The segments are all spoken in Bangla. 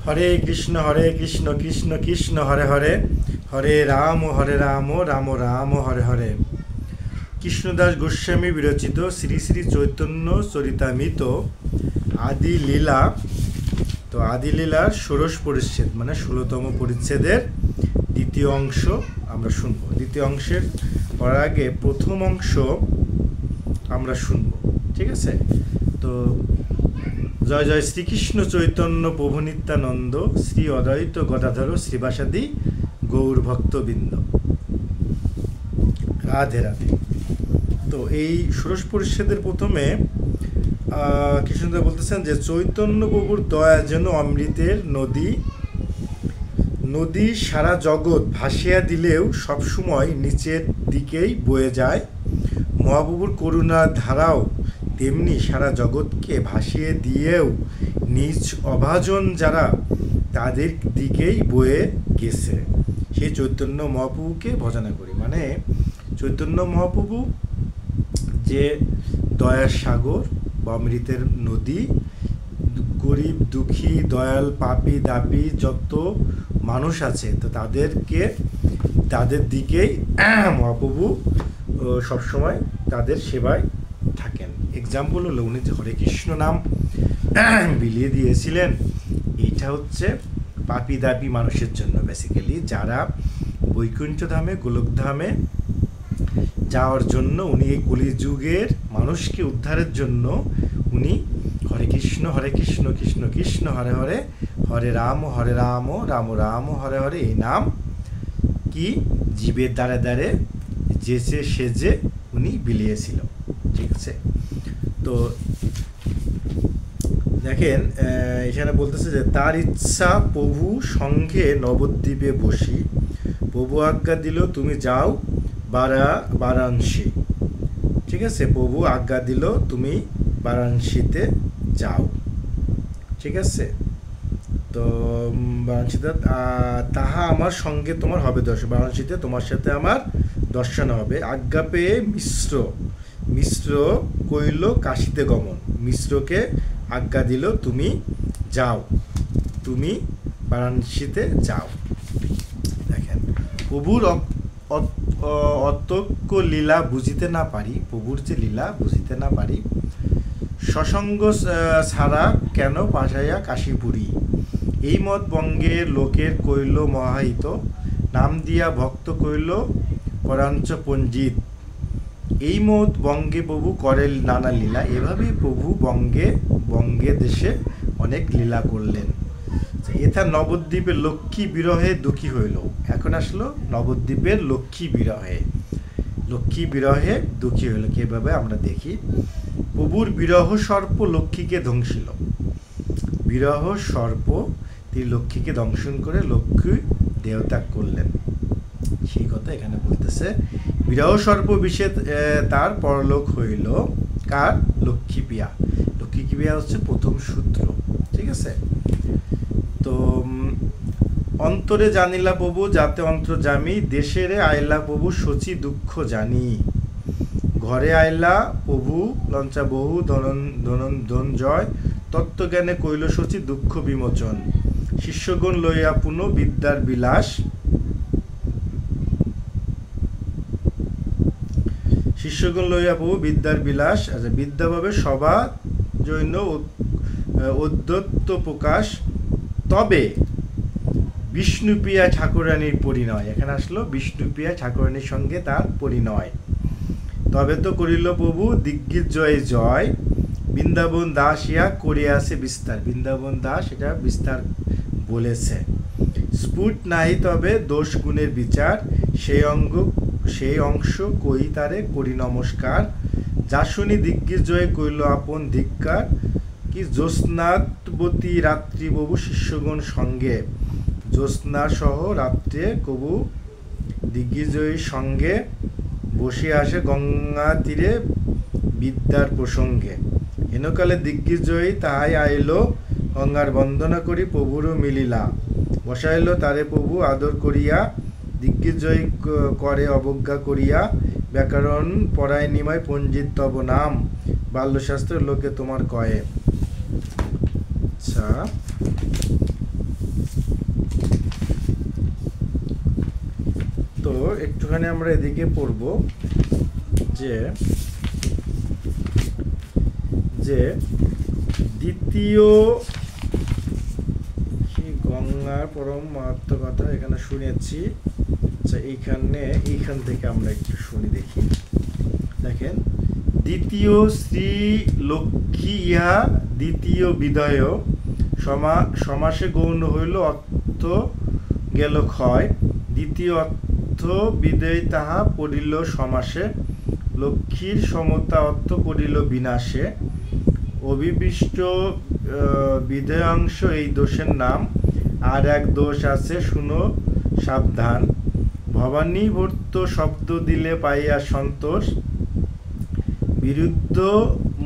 হরে কৃষ্ণ কৃষ্ণ কৃষ্ণ হরে হরে, হরে রাম রাম রাম হরে হরে। কৃষ্ণদাস গোস্বামী বিরচিত শ্রী শ্রী চৈতন্য চরিতামৃত আদি লীলা। তো আদি লীলার ষোড়শ পরিচ্ছেদ মানে 16তম পরিচ্ছেদের দ্বিতীয় অংশ আমরা শুনবো। দ্বিতীয় অংশের পড়ার আগে প্রথম অংশ আমরা শুনবো, ঠিক আছে? তো জয় জয় শ্রীকৃষ্ণ চৈতন্য প্রভু নিত্যানন্দ, শ্রী অদ্বৈত গদাধর শ্রীবাসাদি গৌর ভক্তবৃন্দ, রাধে রাধে। তো এই ষোড়শ পরিচ্ছেদের প্রথমে কৃষ্ণদেব বলতেছেন যে চৈতন্য প্রভুর দয়া যেন অমৃতের নদী, নদী সারা জগৎ ভাসিয়া দিলেও সবসময় নিচের দিকেই বয়ে যায়। মহাপ্রভুর করুণার ধারাও তেমনি সারা জগৎকে ভাসিয়ে দিয়েও নিজ অভাজন যারা তাদের দিকেই বয়ে গেছে। সেই চৈতন্য মহাপ্রভুকে ভজনা করি। মানে চৈতন্য মহাপ্রভু যে দয়ার সাগর বা অমৃতের নদী, গরিব দুঃখী দয়াল পাপী দাপী যত মানুষ আছে তো তাদের দিকেই মহাপ্রভু সবসময় তাদের সেবায় থাকেন। এক্সাম্পল হলো উনি যে হরে কৃষ্ণ নাম বিলিয়ে দিয়েছিলেন, এইটা হচ্ছে পাপী দাপী মানুষের জন্য, বেসিক্যালি যারা বৈকুণ্ঠ ধামে গোলকধামে যাওয়ার জন্য উনি এই কলিযুগের মানুষকে উদ্ধারের জন্য উনি হরে কৃষ্ণ কৃষ্ণ কৃষ্ণ হরে হরে, হরে রাম রাম রাম হরে হরে এই নাম কি জীবের দ্বারে দ্বারে যেচে সেজে উনি বিলিয়েছিল, ঠিক আছে? তো দেখেন এখানে বলতেছে যে তার ইচ্ছা প্রভু সঙ্গে নবদ্বীপে বসি, প্রভু আজ্ঞা দিল তুমি যাও বারাণসী, ঠিক আছে? প্রভু আজ্ঞা দিল তুমি বারাণসীতে যাও, ঠিক আছে? তো বারাণসীতে তাহা আমার সঙ্গে তোমার হবে দর্শন, বারাণসীতে তোমার সাথে আমার দর্শন হবে। আজ্ঞা পেয়ে মিশ্র কইল কাশীতে গমন, মিশ্রকে আজ্ঞা দিল তুমি যাও, তুমি বারাণসীতে যাও। দেখেন প্রভুর অতক্য লীলা বুঝিতে না পারি, প্রভুর যে লীলা বুঝিতে না পারি, সসঙ্গ ছাড়া কেন পাঠাইয়া কাশীপুরী, এই মত বঙ্গের লোকের কইল মহাহিত, নাম দিয়া ভক্ত কইল পরাঞ্চ পঞ্জিত, এই মত বঙ্গে প্রভু করে নানা লীলা। এভাবেই প্রভু বঙ্গে দেশে অনেক লীলা করলেন। এথা নবদ্বীপের লক্ষ্মী বিরহে দুঃখী হইল। এখন আসলো নবদ্বীপের লক্ষ্মী বিরহে দুঃখী হইল। কিভাবে আমরা দেখি, প্রভুর বিরহ সর্প লক্ষ্মীকে ধ্বংসিল, বিরহ সর্প তিনি লক্ষ্মীকে দংশন করে লক্ষ্মী দেহত্যাগ করলেন, সেই কথা এখানে বলতেছে। বিরহ সর্প বিষে তার পরলোক হইল কার? লক্ষ্মী পিয়া হচ্ছে প্রথম সূত্র, ঠিক আছে? তো অন্তরে জানিলা প্রভু যাতে অন্তর্যামী, দেশেরে আইলা প্রভু সচি দুঃখ জানি, ঘরে আইলা প্রভু লঞ্চা বহু ধনঞ্জয়, তত্ত্বজ্ঞানে কইল সচি দুঃখ বিমোচন, শিষ্যগণ লইয়া পুনঃ বিদ্যার বিলাস, প্রভু বিদ্যার বিলাস। আচ্ছা, বিদ্যাভাবে সভা জৈন অদ্বৈত প্রকাশ, তবে বিষ্ণুপ্রিয়া ঠাকুরানীর পরিণয়। এখানে আসলো বিষ্ণুপ্রিয়া ঠাকুরানীর সঙ্গে তার পরিণয়। তবে তো করিল প্রভু দিগ্বিজয় জয়, বৃন্দাবন দাস ইয়া করিয়াছে বিস্তার, বৃন্দাবন দাস এটা বিস্তার বলেছে। স্ফুট নাই তবে দোষ গুণের বিচার, সেই অংশ কই তারে করি নমস্কার, যা শুনি দিগ্বিজয় কইল আপন ধিক্কার, কি জ্যোৎস্নাবতী রাত্রি প্রভু শিষ্যগণ সঙ্গে, জ্যোৎস্না সহ রাত্রে কবু দিগ্বিজয়ীর সঙ্গে বসে আসে গঙ্গা তীরে বিদ্যার প্রসঙ্গে, হেনকালে দিগ্বিজয়ী তাহাই আইল গঙ্গার বন্দনা করি প্রভুরও মিলিলা, বসাইল তারে প্রভু আদর করিয়া, দিগ্বিজয় করে অবজ্ঞা করিয়া, ব্যাকরণ পড়ায় নিমায় পঞ্জিত তব নাম, বাল্যশাস্ত্রের লোকে তোমার কয়ে। আচ্ছা, একটুখানি আমরা এদিকে পড়ব যে যে দ্বিতীয় গঙ্গার পরম মাহাত্ম্য কথা এখানে শুনেছি। আচ্ছা, এইখান থেকে আমরা একটু শুনি, দেখি। দেখেন, দ্বিতীয় শ্রী লক্ষ্মী ইহা দ্বিতীয় বিদয়, সমাসে গৌণ হইল অর্থ গেল ক্ষয়, দ্বিতীয় অর্থ বিদেয় তাহা পড়িল সমাসে, লক্ষ্মীর সমতা অর্থ পড়িল বিনাশে, অবিবিষ্ট বিধেয়াংশ এই দোষের নাম, আর এক দোষ আছে শুনো সাবধান, ভবানী ভর্ত শব্দ দিলে পাইয়া সন্তোষ, বিরুদ্ধ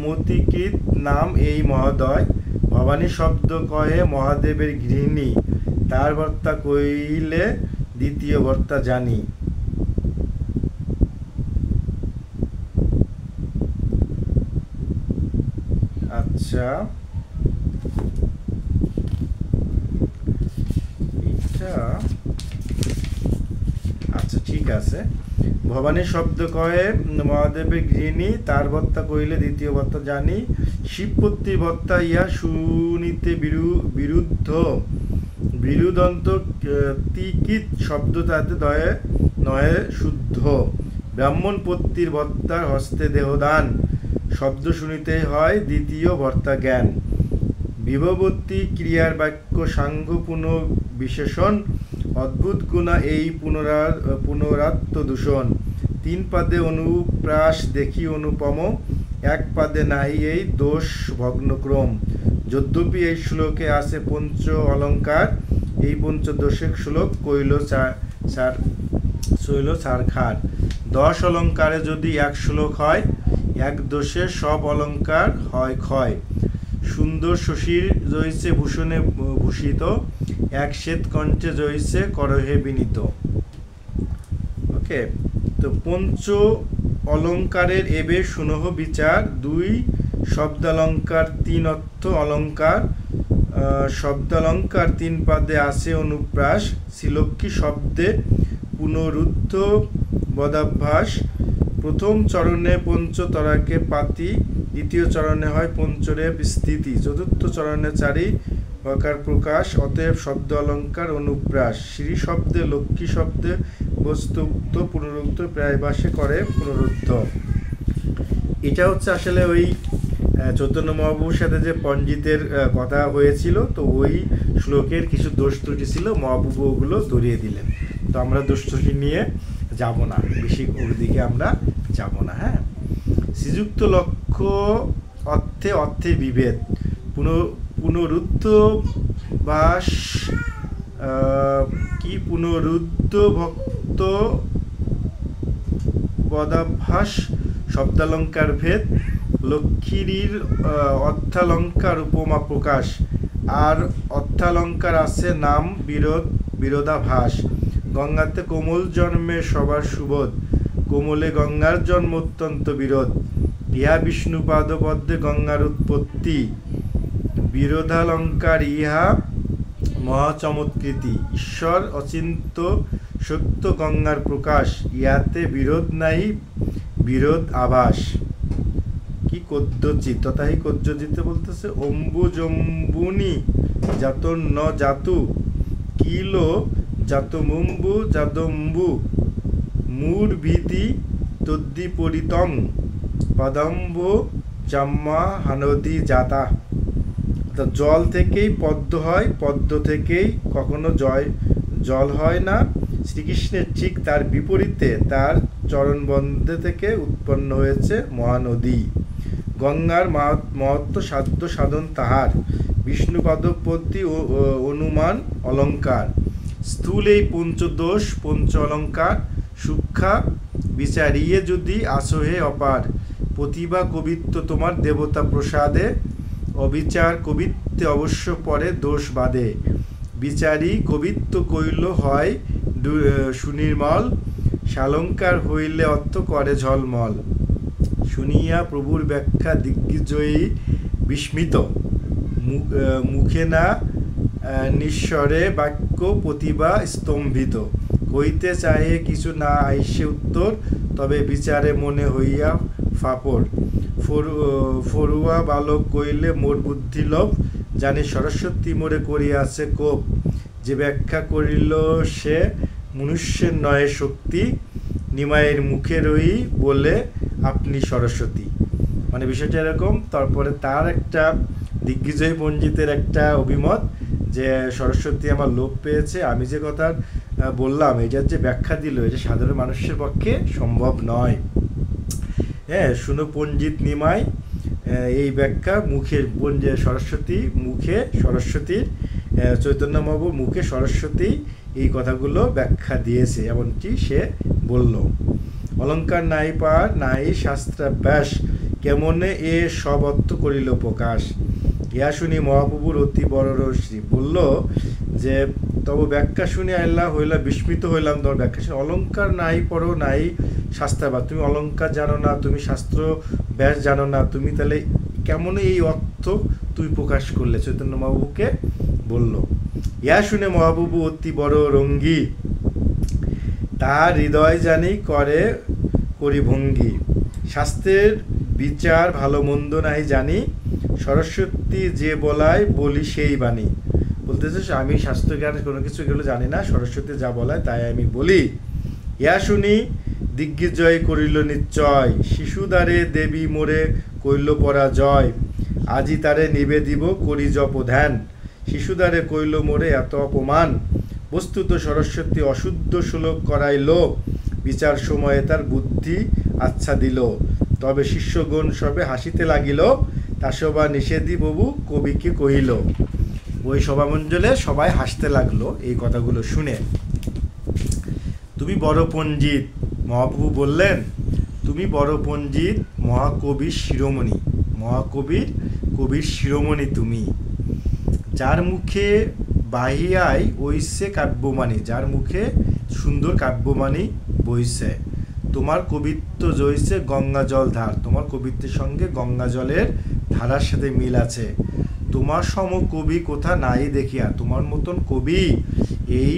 মতিকৃত নাম এই মহোদয়, ভবানী শব্দ কহে মহাদেবের গৃহিণী, তার ভর্তা কইলে দ্বিতীয় ভর্তা জানি। আচ্ছা, আচ্ছা ঠিক আছে। ভবানী শব্দ কহে মহাদেবের গৃহিণী, তার ভর্তা কইলে দ্বিতীয় ভর্তা জানি, শিবপত্রী ভর্তা ইহা শুনিতে বিরুদ্ধ, বিরুদন্ত তিকিত শব্দ তাতে দয়ে নহে শুদ্ধ, ব্রাহ্মণ পত্নীর ভর্তার হস্তে দেহদান, শব্দ শুনিতে হয় দ্বিতীয় ভর্তা জ্ঞান, বিভবতী ক্রিয়ার বাক্য সাংঘ পুনঃ বিশেষণ, অদ্ভুত গুণা এই পুনরাত্ম দূষণ, তিন পাদে অনুপ্রাস দেখি অনুপম, এক পাদে নাহি এই দোষ ভগ্নক্রম, যদ্যপি এই শ্লোকে আছে পঞ্চ অলঙ্কার, এই পঞ্চদোষের শ্লোক কইল চারখার, 10 অলঙ্কারে যদি এক শ্লোক হয়, এক দোষে সব অলঙ্কার হয় ক্ষয়, সুন্দর শশীর জয়সে ভূষণে ভূষিত, এক শ্বেত কণ্ঠে জয়সে করহে বিনীত। ওকে, তো পঞ্চ অলঙ্কারের এবে শুনহ বিচার, 2 শব্দালঙ্কার 3 অর্থ অলঙ্কার, শব্দালঙ্কার 3 পাদে আসে অনুপ্রাস, শ্রীলক্ষ্মী শব্দে পুনরুদ্ধ বদাভ্যাস, প্রথম চরণে পঞ্চতরাকে পাতি, দ্বিতীয় চরণে হয় পঞ্চরেপ স্থিতি, চতুর্থ চরণে 4 প্রকার প্রকাশ, অতএব শব্দ অলঙ্কার অনুপ্রাস, শ্রী শব্দে লক্ষ্মী শব্দে বস্তুক্ত পুনরুক্ত প্রায়ভাষে করে পুনরুদ্ধ। এটা হচ্ছে আসলে ওই চৈতন্য মহাপ্রভুর সাথে যে পণ্ডিতের কথা হয়েছিল, তো ওই শ্লোকের কিছু দোষ ত্রুটি ছিল, মহাপ্রভু ওগুলো ধরিয়ে দিলেন। তো আমরা দোষ ত্রুটি নিয়ে যাব না, বেশি ওর দিকে আমরা যাব না। হ্যাঁ, শ্রীযুক্ত লক্ষ্য অর্থে বিভেদ, পুনরুদ্ধ ভাস কি পুনরুদ্ধ ভক্ত বদাভ্যাস, শব্দালঙ্কার ভেদ, লক্ষ্মীর অর্থালঙ্কার উপমা প্রকাশ, আর অর্থালঙ্কার আছে নাম বিরোধাভাস, গঙ্গাতে কোমল জন্মে সবার সুবোধ, কোমলে গঙ্গার জন্ম অত্যন্ত বিরোধ, ইহা বিষ্ণু পাদপদ্মে গঙ্গার উৎপত্তি, বিরোধালঙ্কার ইহা মহাচমৎকৃতি, ঈশ্বর অচিন্ত সত্য গঙ্গার প্রকাশ, ইহাতে বিরোধ নাই বিরোধ আভাস। কি কদ্যচিত তথাহি কদ্যচিতে বলতেছে, অম্বুজম্বুনি জাত ন জাতু, কিলো জাতমুম্বু জাদম্বু, মূর ভীতি তদ্দিপরিতং, পদম্ব জাম্মা হানদি জাতা। জল থেকেই পদ্ম হয়, পদ্ম থেকেই কখনো জল হয় না, শ্রীকৃষ্ণের ঠিক তার বিপরীতে তার চরণবন্ধে থেকে উৎপন্ন হয়েছে মহানদী, গঙ্গার মহত্ব সাধ্য সাধন তাহার, বিষ্ণু পদপতি অনুমান অলঙ্কার, স্থূল এই পঞ্চদোষ পঞ্চ অলঙ্কার, সূক্ষ্ম বিচারিয়ে যদি আসহে অপার, প্রতিভা কবিত্ব তোমার দেবতা প্রসাদে, অবিচার কবিত্বে অবশ্য পরে দোষ বাদে, বিচারী কবিত্ব কইল হয় সুনির্মল, শালঙ্কার হইলে অর্থ করে ঝলমল, শুনিয়া প্রভুর ব্যাখ্যা দিগ্বিজয়ী বিস্মিত, মুখে না নিঃস্বরে বাক্য প্রতিভা স্তম্ভিত, কইতে চাহে কিছু না আইসে উত্তর, তবে বিচারে মনে হইয়া ফাপড়। ফরুয়া বালক কইলে মোর বুদ্ধি লোভ, জানি সরস্বতী মোরে করিয়াছে কোপ। যে ব্যাখ্যা করিল সে মনুষ্যের নয় শক্তি, নিমাইয়ের মুখে রই বলে আপনি সরস্বতী। মানে বিষয়টা এরকম। তারপরে তার একটা দিগ্বিজয় পণ্ডিতের একটা অভিমত যে সরস্বতী আমার লোভ পেয়েছে, আমি যে কথা বললাম এটার যে ব্যাখ্যা দিল এটা সাধারণ মানুষের পক্ষে সম্ভব নয়। হ্যাঁ, শুনো পণ্ডিত নিমাই, এই ব্যাখ্যা মুখে সরস্বতী মুখে সরস্বতীর, চৈতন্য মহাপ্রভু মুখে সরস্বতী এই কথাগুলো ব্যাখ্যা দিয়েছে, এমনটি সে বলল। অলঙ্কার নাই পার নাই শাস্ত্রাভ্যাস, কেমনে এ সব অর্থ করিল প্রকাশ। ইহা শুনি মহাপ্রভুর অতি বড় রশ্মি। বলল যে তব ব্যাখ্যা শুনে আল্লাহ হইলা বিস্মিত হইলাম। তোমার ব্যাখ্যা শুনে অলঙ্কার নাই পড়ো নাই শাস্ত্রাভ্যাস, তুমি অলঙ্কার জানো না, তুমি শাস্ত্র ব্যাস জানো না, তুমি তাহলে কেমন এই অর্থ তুই প্রকাশ করলে, চৈতন্য মহাপ্রভুকে বলল। ইহা শুনে মহাপ্রভু অতি বড় রঙ্গী, তাহার হৃদয় জানি করি ভঙ্গি। শাস্ত্রের বিচার ভালো মন্দ নাই জানি, সরস্বতী যে বলায় বলি সেই বাণী। বলতেছে আমি শাস্ত্র জ্ঞান কোনো কিছু এগুলো জানি না, সরস্বতী যা বলায় তাই আমি বলি। ইয়া শুনি দিগ্বিজয় করিল নিশ্চয়, শিশুদ্বারে দেবী মোরে কইল পরাজয়। আজি তারে নিবেদিব করি জপ ধ্যান, শিশুদ্বারে কইল মোরে এত অপমান। বস্তুত সরস্বতী অশুদ্ধ শ্লোক করাইল, বিচার সময়ে তার বুদ্ধি আচ্ছা দিল। তবে শিষ্যগণ সবে হাসিতে লাগিল, তা সবা নিষেধী প্রভু কবিকে কহিল। ওই সভামণ্ডলে সবাই হাসতে লাগলো এই কথাগুলো শুনে। তুমি বড় পণ্ডিত, মহাপ্রভু বললেন তুমি বড় পণ্ডিত, মহাকবির শিরোমণি, কবির শিরোমণি তুমি। যার মুখে বাহিয়ায় ওইসে কাব্যমানি, যার মুখে সুন্দর কাব্যমানি বইছে। তোমার কবিত্ব জইছে গঙ্গা জল ধার, তোমার কবিত্বের সঙ্গে গঙ্গা জলের ধারার সাথে মিল আছে। তোমার সম কবি কোথা নাই দেখিয়া, তোমার মতন কবি এই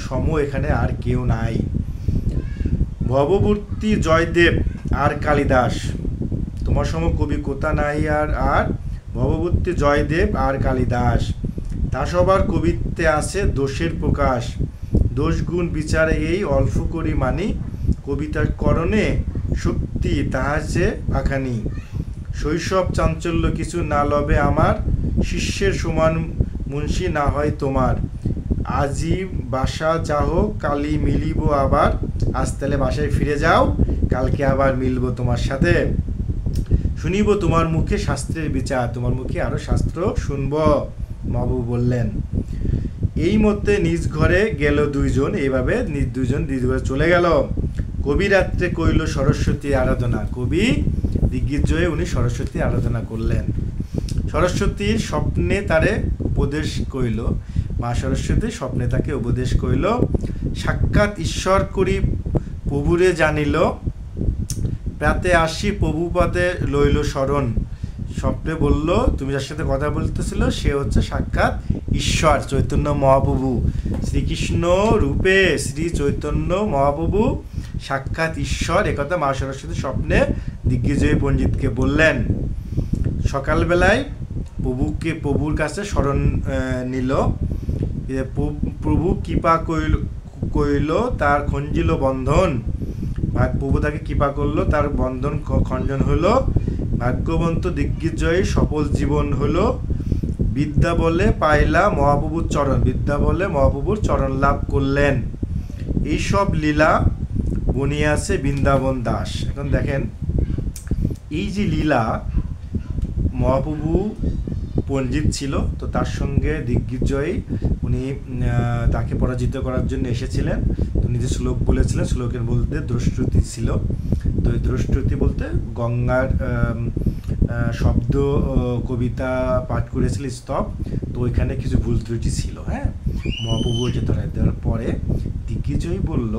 সম এখানে আর কেউ নাই। ভববর্তী জয়দেব আর কালিদাস, তোমার সম কবি কোথা নাই আর ভববর্তী জয়দেব আর কালিদাস। তা সবার কবিত্বে আছে দোষের প্রকাশ, দোষ গুণ বিচারে এই অল্প করি মানি। কবিতার করণে শক্তি তাহার চেয়ে পাখানি। শৈশব চাঞ্চল্য কিছু না লবে আমার, শিষ্যের সমান মুন্সি না হয় তোমার। আজি বাসা যাহ কালি মিলিব আবার, আজ তাহলে বাসায় ফিরে যাও, কালকে আবার মিলবো তোমার সাথে। শুনিব তোমার মুখে শাস্ত্রের বিচার, তোমার মুখে আরো শাস্ত্র শুনব, মহাপ্রভু বললেন। এই মধ্যে নিজ ঘরে গেল দুইজন, এইভাবে দুইজন নিজ ঘরে চলে গেল। কবি রাত্রে কইল সরস্বতী আরাধনা, কবি দিগ্বিজয়ে উনি সরস্বতী আরাধনা করলেন। সরস্বতীর স্বপ্নে তারে উপদেশ কইল, মা সরস্বতী স্বপ্নে তাকে উপদেশ কইল। সাক্ষাৎ ঈশ্বর করি প্রভুরে জানিল, প্রাতে আসি প্রভুপদে লইল শরণ। স্বপ্নে বলল তুমি যার সাথে কথা বলতেছিল সে হচ্ছে সাক্ষাৎ ঈশ্বর চৈতন্য মহাপ্রভু। শ্রীকৃষ্ণ রূপে শ্রী চৈতন্য মহাপ্রভু সাক্ষাৎ ঈশ্বর, একথা মা সরস্বতী স্বপ্নে দিগ্বিজয় পণ্ডিতকে বললেন। সকালবেলায় প্রভুর কাছে শরণ নিল। প্রভু কৃপা কইল তার খঞ্জিল বন্ধন, প্রভু তাকে কৃপা করলো, তার বন্ধন খণ্ডন হলো। ভাগ্যবন্ত দিগ্বিজয় সফল জীবন হলো। বিদ্যা বলে পাইলা মহাপ্রভুর চরণ, বিদ্যা বলে মহাপ্রভুর চরণ লাভ করলেন। এইসব লীলা বনিয়াছে বৃন্দাবন দাস। এখন দেখেন এই যে লীলা, মহাপ্রভু পণ্ডিত ছিল, তো তার সঙ্গে দিগ্বিজয় উনি তাকে পরাজিত করার জন্য এসেছিলেন। তো নিজে শ্লোক বলেছিলেন, শ্লোকের বলতে দ্রষ্টুতি ছিল। তো এই দ্রষ্টুতি বলতে গঙ্গার শব্দ কবিতা পাঠ করেছিল স্তব, তো ওইখানে কিছু ভুল ত্রুটি ছিল। হ্যাঁ, মহাপ্রভু যে ধরাই দেওয়ার পরে দিগ্বিজয় বলল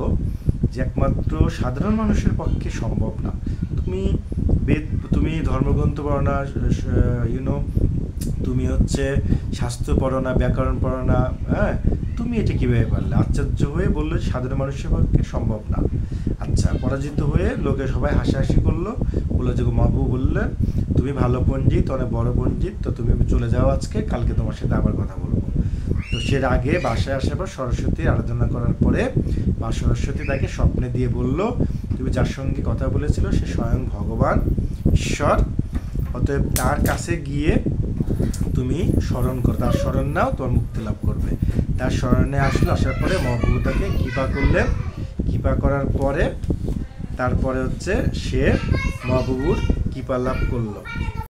যে একমাত্র সাধারণ মানুষের পক্ষে সম্ভব না। তুমি ধর্মগ্রন্থ পড়ো না, তুমি হচ্ছে শাস্ত্র পড়ো না, ব্যাকরণ পড়ো না, হ্যাঁ, তুমি এটা কীভাবে পারলে? আশ্চর্য হয়ে বললো সাধারণ মানুষের পক্ষে সম্ভব না। আচ্ছা, পরাজিত হয়ে লোকে সবাই হাসাহাসি করলো, বললো যে মহাপ্রভু বললেন তুমি ভালো পণ্ডিত, অনেক বড় পণ্ডিত, তো তুমি চলে যাও আজকে, কালকে তোমার সাথে আবার কথা বলবো। তো সে আগে বাসায় আসার পর সরস্বতী আরাধনা করার পরে মা সরস্বতী তাকে স্বপ্নে দিয়ে বলল তুমি যার সঙ্গে কথা বলেছিল সে স্বয়ং ভগবান ঈশ্বর, অতএব তার কাছে গিয়ে তুমি স্মরণ করো, তার স্মরণ নাও, তোমার মুক্তি লাভ করবে। তার স্মরণে আসলো, আসার পরে মহাপ্রভু তাকে কৃপা করলেন। কৃপা করার পরে তারপরে হচ্ছে সে মহাপ্রভুর কৃপা লাভ করলো।